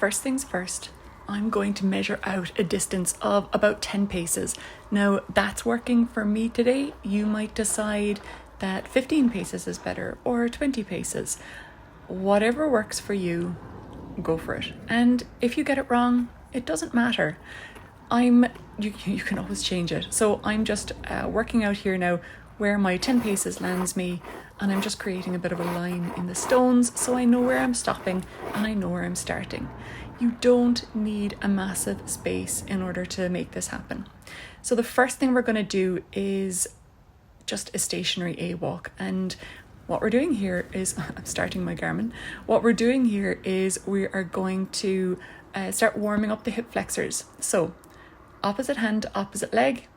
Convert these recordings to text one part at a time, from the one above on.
first things first, I'm going to measure out a distance of about 10 paces. Now that's working for me today. You might decide that 15 paces is better or 20 paces. Whatever works for you, go for it. And if you get it wrong, it doesn't matter. You can always change it. So I'm just working out here now where my 10 paces lands me, and I'm just creating a bit of a line in the stones so I know where I'm stopping and I know where I'm starting. You don't need a massive space in order to make this happen. So the first thing we're going to do is just a stationary A walk, and what we're doing here is, I'm starting my Garmin, what we're doing here is we are going to start warming up the hip flexors. So opposite hand, opposite leg,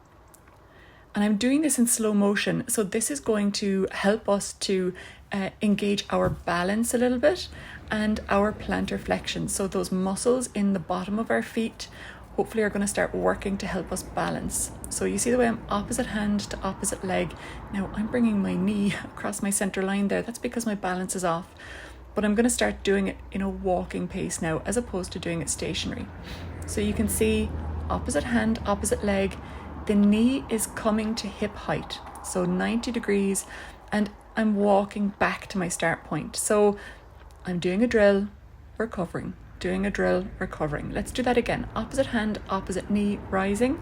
and I'm doing this in slow motion. So this is going to help us to engage our balance a little bit and our plantar flexion. So those muscles in the bottom of our feet hopefully are going to start working to help us balance. So you see the way I'm opposite hand to opposite leg. Now I'm bringing my knee across my center line there. That's because my balance is off. But I'm going to start doing it in a walking pace now as opposed to doing it stationary. So you can see opposite hand, opposite leg. The knee is coming to hip height, so 90 degrees, and I'm walking back to my start point. So I'm doing a drill, recovering, doing a drill, recovering. Let's do that again. Opposite hand, opposite knee, rising.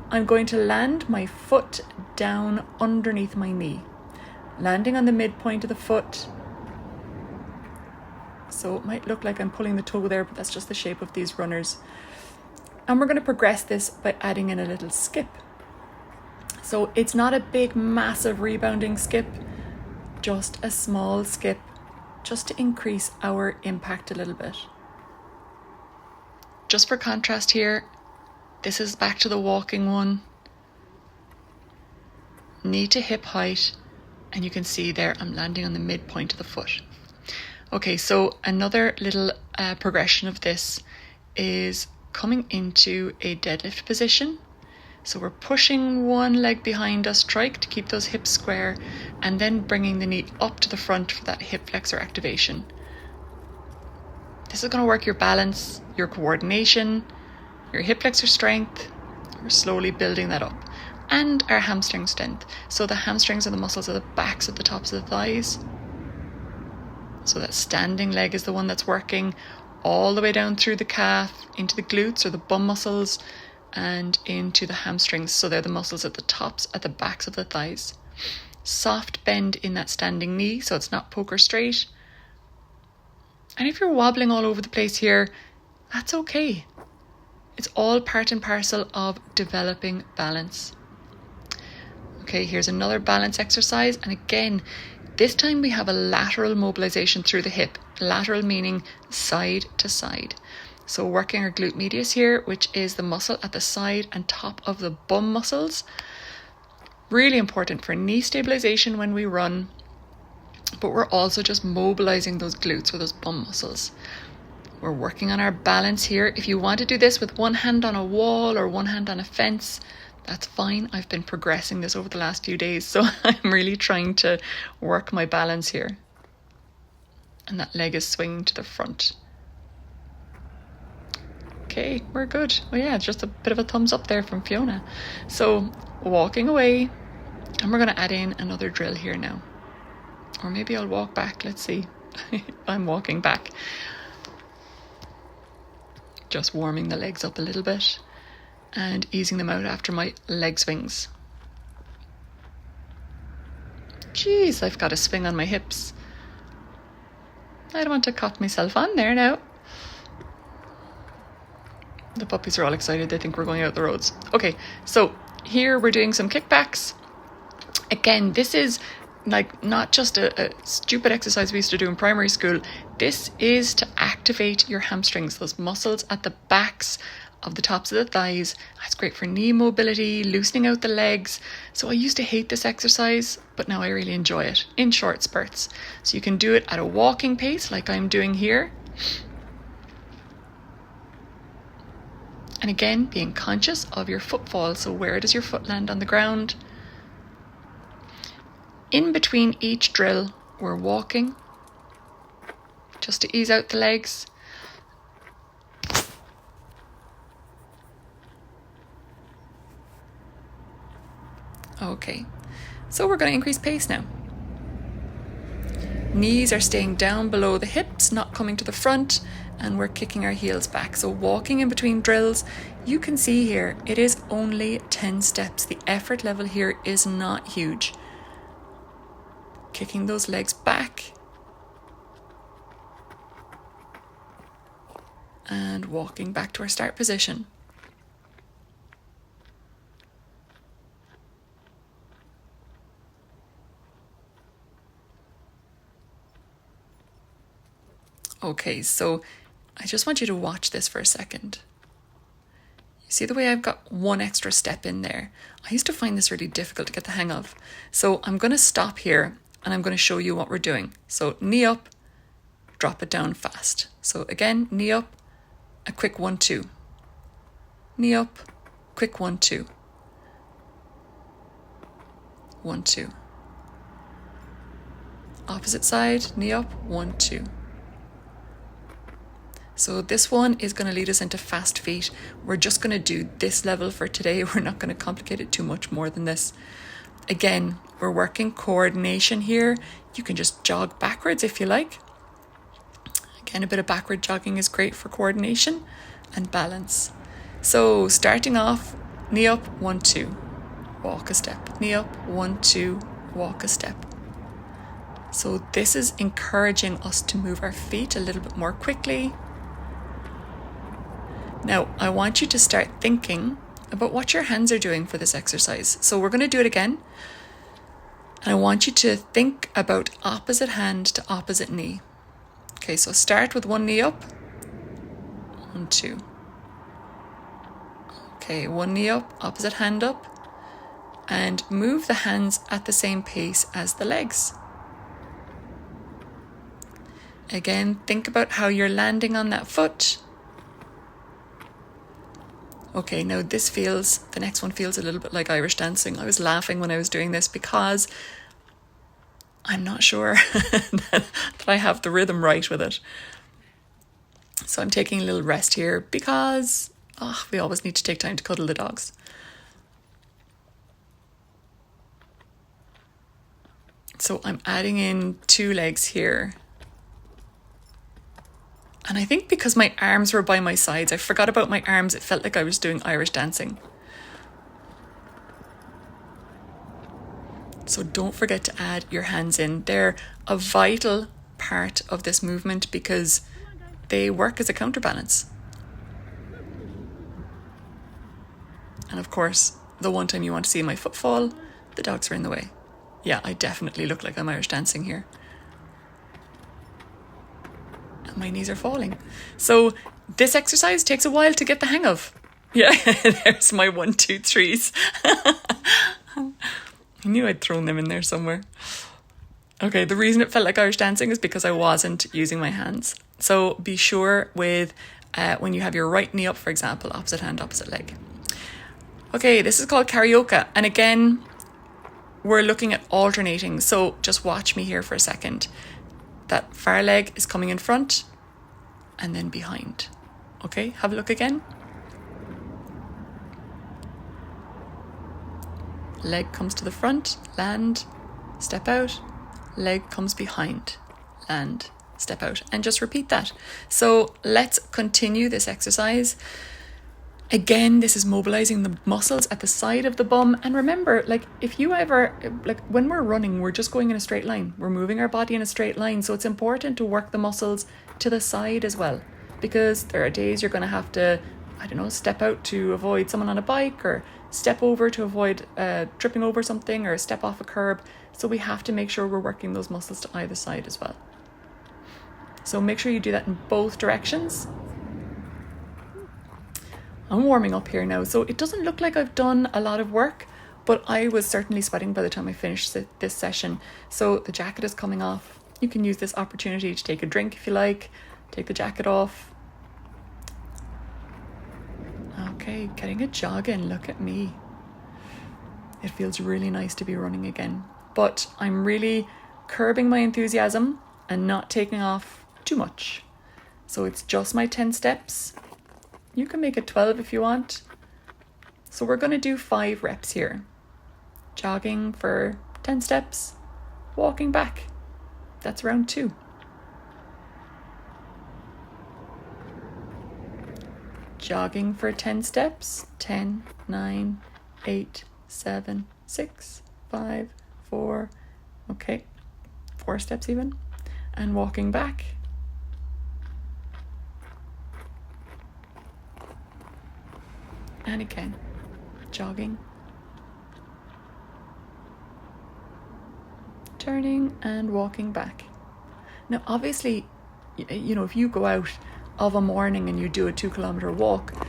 I'm going to land my foot down underneath my knee, landing on the midpoint of the foot. So it might look like I'm pulling the toe there, but that's just the shape of these runners. And we're going to progress this by adding in a little skip. So it's not a big, massive rebounding skip, just a small skip, just to increase our impact a little bit. Just for contrast here, this is back to the walking one. Knee to hip height, and you can see there I'm landing on the midpoint of the foot. Okay, so another little progression of this is coming into a deadlift position. So we're pushing one leg behind us, trike, to keep those hips square, and then bringing the knee up to the front for that hip flexor activation. This is going to work your balance, your coordination, your hip flexor strength. We're slowly building that up. And our hamstring strength. So the hamstrings are the muscles of the backs of the tops of the thighs. So that standing leg is the one that's working all the way down through the calf, into the glutes or the bum muscles, and into the hamstrings. So they're the muscles at the tops, at the backs of the thighs. Soft bend in that standing knee, so it's not poker straight. And if you're wobbling all over the place here, that's okay. It's all part and parcel of developing balance. Okay, here's another balance exercise. And again, this time we have a lateral mobilization through the hip. Lateral meaning side to side. So working our glute medius here, which is the muscle at the side and top of the bum muscles. Really important for knee stabilization when we run. But we're also just mobilizing those glutes or those bum muscles. We're working on our balance here. If you want to do this with one hand on a wall or one hand on a fence, that's fine. I've been progressing this over the last few days, so I'm really trying to work my balance here. And that leg is swinging to the front. Okay, we're good. Oh yeah, just a bit of a thumbs up there from Fiona. So walking away, and we're going to add in another drill here now. Or maybe I'll walk back. Let's see. I'm walking back. Just warming the legs up a little bit and easing them out after my leg swings. Jeez, I've got a swing on my hips. I don't want to cut myself on there now. The puppies are all excited. They think we're going out the roads. Okay, so here we're doing some kickbacks. Again, this is like not just a stupid exercise we used to do in primary school. This is to activate your hamstrings, those muscles at the backs of the tops of the thighs. It's great for knee mobility, loosening out the legs. So I used to hate this exercise, but now I really enjoy it in short spurts. So you can do it at a walking pace like I'm doing here. And again, being conscious of your footfall. So where does your foot land on the ground? In between each drill, we're walking just to ease out the legs. Okay, so we're going to increase pace now. Knees are staying down below the hips, not coming to the front, and we're kicking our heels back. So walking in between drills, you can see here, it is only 10 steps. The effort level here is not huge. Kicking those legs back. And walking back to our start position. Okay, so I just want you to watch this for a second. You see the way I've got one extra step in there? I used to find this really difficult to get the hang of. So I'm going to stop here and I'm going to show you what we're doing. So knee up, drop it down fast. So again, knee up, a quick 1-2. Knee up, quick 1-2. 1-2. Opposite side, knee up, 1-2. So this one is going to lead us into fast feet. We're just going to do this level for today. We're not going to complicate it too much more than this. Again, we're working coordination here. You can just jog backwards if you like. Again, a bit of backward jogging is great for coordination and balance. So starting off, knee up, 1-2, walk a step. Knee up, 1-2, walk a step. So this is encouraging us to move our feet a little bit more quickly. Now, I want you to start thinking about what your hands are doing for this exercise. So we're going to do it again. And I want you to think about opposite hand to opposite knee. Okay, so start with one knee up. 1-2. Okay, one knee up, opposite hand up. And move the hands at the same pace as the legs. Again, think about how you're landing on that foot. Okay, now the next one feels a little bit like Irish dancing. I was laughing when I was doing this because I'm not sure that I have the rhythm right with it. So I'm taking a little rest here because we always need to take time to cuddle the dogs. So I'm adding in 2 legs here. And I think because my arms were by my sides, I forgot about my arms. It felt like I was doing Irish dancing. So don't forget to add your hands in. They're a vital part of this movement because they work as a counterbalance. And of course, the one time you want to see my foot fall, the dogs are in the way. Yeah, I definitely look like I'm Irish dancing here. My knees are falling. So this exercise takes a while to get the hang of. Yeah, there's my 1, 2, 3s. I knew I'd thrown them in there somewhere. Okay, the reason it felt like Irish dancing is because I wasn't using my hands. So be sure with when you have your right knee up, for example, opposite hand, opposite leg. Okay, this is called karaoke. And again, we're looking at alternating. So just watch me here for a second. That far leg is coming in front and then behind. Okay, have a look again. Leg comes to the front, land, step out. Leg comes behind, land, step out. And just repeat that. So let's continue this exercise. Again, this is mobilizing the muscles at the side of the bum. And remember, if you ever, when we're running, we're just going in a straight line. We're moving our body in a straight line. So it's important to work the muscles to the side as well. Because there are days you're going to have to, step out to avoid someone on a bike or step over to avoid tripping over something or step off a curb. So we have to make sure we're working those muscles to either side as well. So make sure you do that in both directions. I'm warming up here now, so it doesn't look like I've done a lot of work, but I was certainly sweating by the time I finished this session. So the jacket is coming off. You can use this opportunity to take a drink if you like. Take the jacket off. Okay, getting a jog in, look at me. It feels really nice to be running again, but I'm really curbing my enthusiasm and not taking off too much. So it's just my 10 steps. You can make it 12 if you want. So we're going to do 5 reps here. jogging for 10 steps, walking back. That's round 2. Jogging for 10 steps, 10, 9, 8, 7, 6, 5, 4, okay, 4 steps even, and walking back. And again, jogging, turning and walking back. Now, obviously, you know, if you go out of a morning and you do a 2-kilometer walk,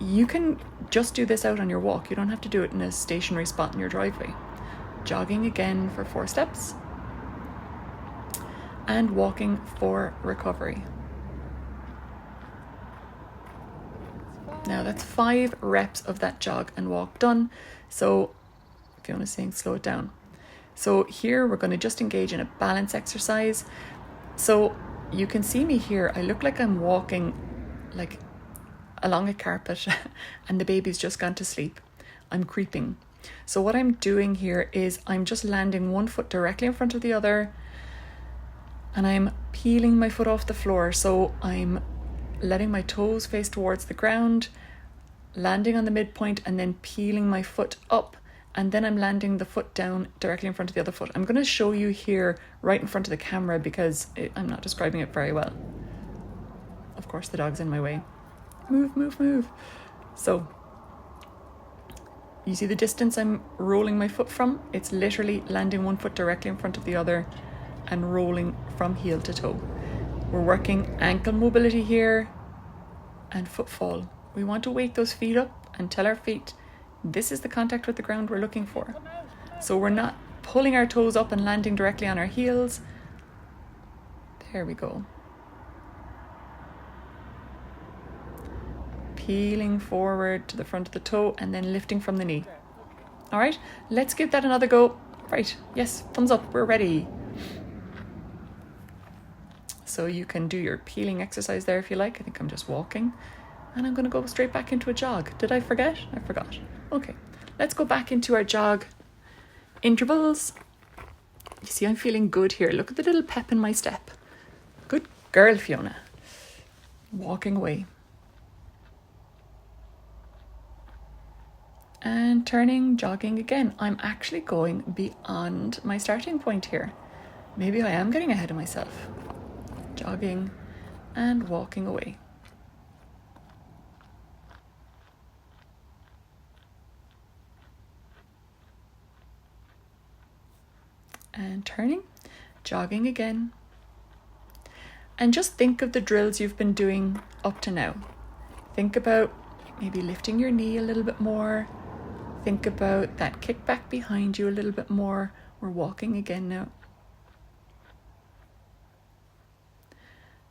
you can just do this out on your walk. You don't have to do it in a stationary spot in your driveway. Jogging again for 4 steps and walking for recovery. Now that's 5 reps of that jog and walk done. So Fiona's saying slow it down. So here we're going to just engage in a balance exercise. So you can see me here. I look like I'm walking like along a carpet and the baby's just gone to sleep. I'm creeping. So what I'm doing here is I'm just landing one foot directly in front of the other and I'm peeling my foot off the floor. So I'm letting my toes face towards the ground, landing on the midpoint and then peeling my foot up, and then I'm landing the foot down directly in front of the other foot. I'm going to show you here right in front of the camera because I'm not describing it very well. Of course, the dog's in my way. Move, move, move. So, you see the distance I'm rolling my foot from? It's literally landing one foot directly in front of the other and rolling from heel to toe. We're working ankle mobility here and footfall. We want to wake those feet up and tell our feet, this is the contact with the ground we're looking for. So we're not pulling our toes up and landing directly on our heels. There we go. Peeling forward to the front of the toe and then lifting from the knee. All right, let's give that another go. Right, yes, thumbs up, we're ready. So you can do your peeling exercise there if you like. I think I'm just walking. And I'm going to go straight back into a jog. Did I forget? I forgot. Okay, let's go back into our jog intervals. You see, I'm feeling good here. Look at the little pep in my step. Good girl, Fiona. Walking away. And turning, jogging again. I'm actually going beyond my starting point here. Maybe I am getting ahead of myself. Jogging and walking away. And turning, jogging again. And just think of the drills you've been doing up to now. Think about maybe lifting your knee a little bit more. Think about that kick back behind you a little bit more. We're walking again now.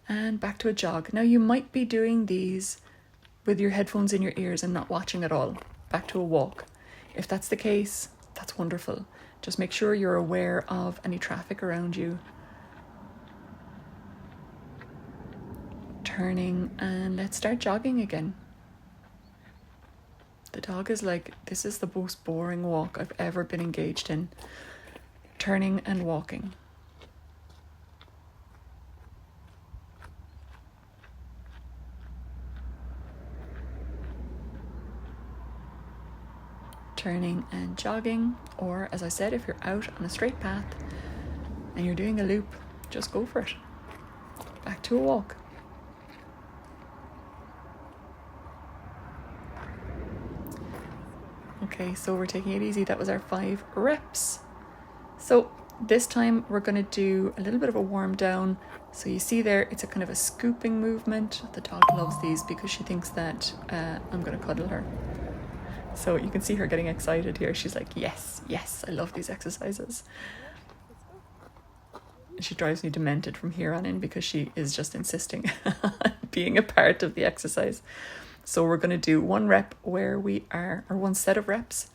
And back to a jog. Now you might be doing these with your headphones in your ears and not watching at all. Back to a walk. If that's the case, that's wonderful. Just make sure you're aware of any traffic around you. Turning, and let's start jogging again. The dog is like, this is the most boring walk I've ever been engaged in. Turning and walking. Turning and jogging, or as I said, if you're out on a straight path and you're doing a loop, just go for it. Back to a walk. Okay, so we're taking it easy. That was our 5 reps. So this time we're going to do a little bit of a warm down. So you see there, it's a kind of a scooping movement. The dog loves these because she thinks that I'm going to cuddle her. So you can see her getting excited here. She's like, yes, yes, I love these exercises. She drives me demented from here on in because she is just insisting on being a part of the exercise. So we're going to do 1 rep where we are, or 1 set of reps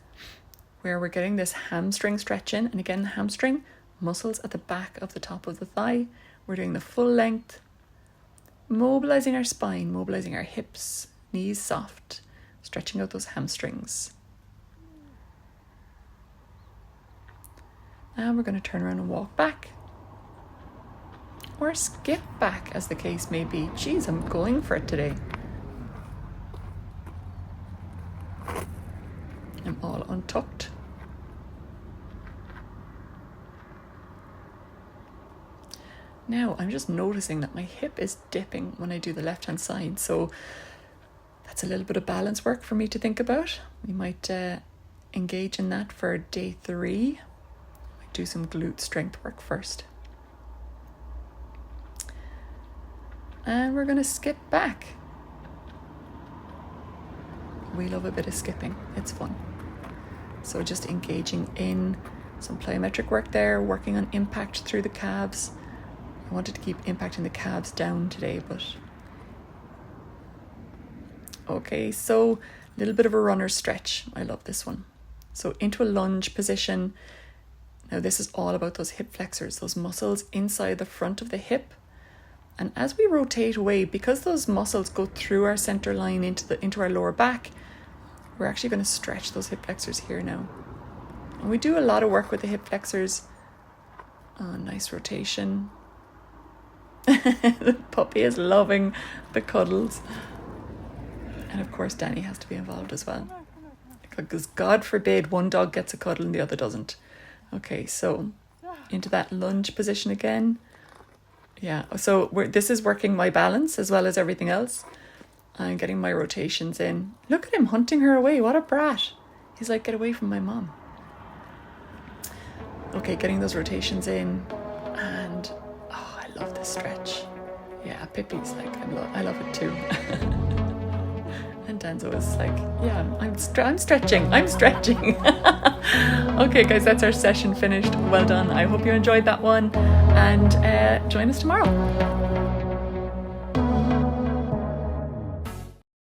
where we're getting this hamstring stretch in. And again, the hamstring muscles at the back of the top of the thigh. We're doing the full length, mobilizing our spine, mobilizing our hips, knees soft. Stretching out those hamstrings. And we're going to turn around and walk back. Or skip back, as the case may be. Geez, I'm going for it today. I'm all untucked. Now, I'm just noticing that my hip is dipping when I do the left-hand side, so that's a little bit of balance work for me to think about. We might engage in that for day 3. Might do some glute strength work first. And we're going to skip back. We love a bit of skipping. It's fun. So just engaging in some plyometric work there, working on impact through the calves. I wanted to keep impacting the calves down today, but... Okay, so a little bit of a runner stretch. I love this one. So into a lunge position. Now this is all about those hip flexors, those muscles inside the front of the hip. And as we rotate away, because those muscles go through our center line into our lower back, we're actually going to stretch those hip flexors here now. And we do a lot of work with the hip flexors. Oh, nice rotation. The puppy is loving the cuddles. And of course, Danny has to be involved as well. Because God forbid one dog gets a cuddle and the other doesn't. Okay, so into that lunge position again. Yeah, so this is working my balance as well as everything else. I'm getting my rotations in. Look at him hunting her away. What a brat. He's like, get away from my mom. Okay, getting those rotations in. And, oh, I love this stretch. Yeah, Pippi's like, I love it too. And Danzo is like, yeah, I'm stretching. Okay, guys, that's our session finished. Well done. I hope you enjoyed that one. And join us tomorrow.